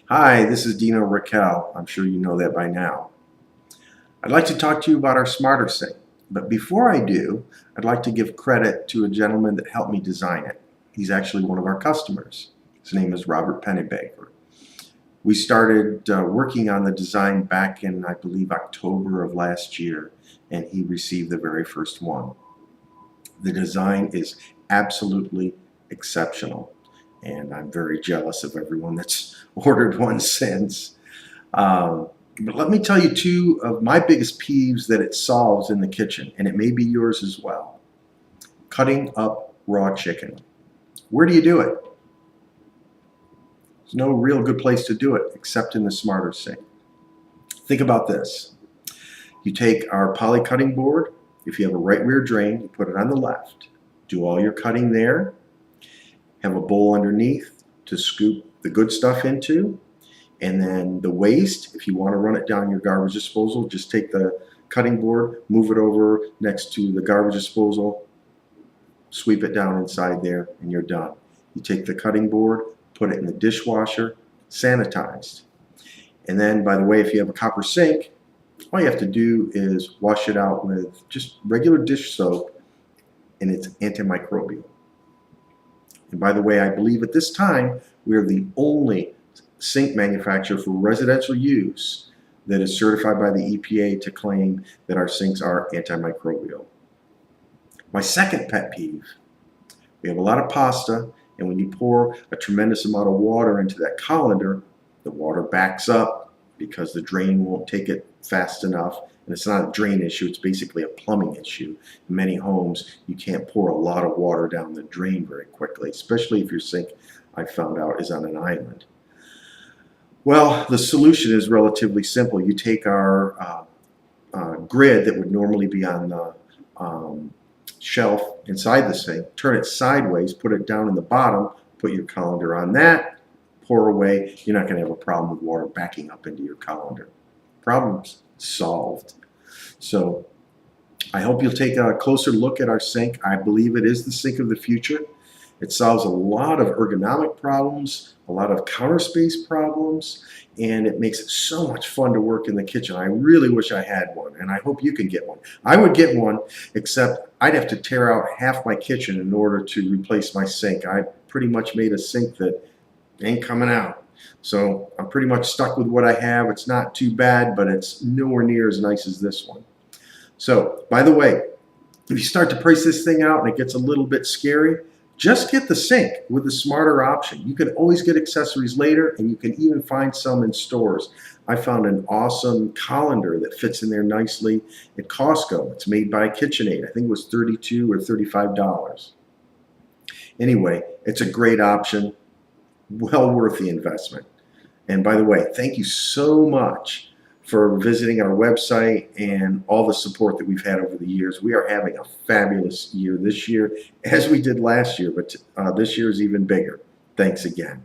Hi, this is Dino Raquel. I'm sure you know that by now. I'd like to talk to you about our smarter sink. But before I do, I'd like to give credit to a gentleman that helped me design it. He's actually one of our customers. His name is Robert Pennebaker. We started working on the design back in, I believe, October of last year, and he received the very first one. The design is absolutely exceptional, and I'm very jealous of everyone that's ordered one since. But let me tell you two of my biggest peeves that it solves in the kitchen, and it may be yours as well. Cutting up raw chicken. Where do you do it? There's no real good place to do it except in the smarter sink. Think about this. You take our poly cutting board. If you have a right rear drain, you put it on the left. Do all your cutting there. Have a bowl underneath to scoop the good stuff into. And then the waste, if you want to run it down your garbage disposal, just take the cutting board, move it over next to the garbage disposal, sweep it down inside there, and you're done. You take the cutting board, put it in the dishwasher, sanitized. And then, by the way, if you have a copper sink, all you have to do is wash it out with just regular dish soap, and it's antimicrobial. And by the way, I believe at this time, we are the only sink manufacturer for residential use that is certified by the EPA to claim that our sinks are antimicrobial. My second pet peeve, we have a lot of pasta, and when you pour a tremendous amount of water into that colander, the water backs up because the drain won't take it fast enough. And it's not a drain issue, it's basically a plumbing issue. In many homes, you can't pour a lot of water down the drain very quickly, especially if your sink, I found out, is on an island. Well, the solution is relatively simple. You take our grid that would normally be on the shelf inside the sink, turn it sideways, put it down in the bottom, put your colander on that, pour away. You're not going to have a problem with water backing up into your colander. Problems solved. So I hope you'll take a closer look at our sink. I believe it is the sink of the future. It solves a lot of ergonomic problems, a lot of counter space problems, and it makes it so much fun to work in the kitchen. I really wish I had one, and I hope you can get one. I would get one, except I'd have to tear out half my kitchen in order to replace my sink. I pretty much made a sink that ain't coming out. So I'm pretty much stuck with what I have. It's not too bad, but it's nowhere near as nice as this one. So, by the way, if you start to price this thing out and it gets a little bit scary, just get the sink with the smarter option. You can always get accessories later, and you can even find some in stores. I found an awesome colander that fits in there nicely at Costco. It's made by KitchenAid. I think it was $32 or $35. Anyway, it's a great option, well worth the investment. And by the way, thank you so much for visiting our website and all the support that we've had over the years. We are having a fabulous year this year, as we did last year, but this year is even bigger. Thanks again.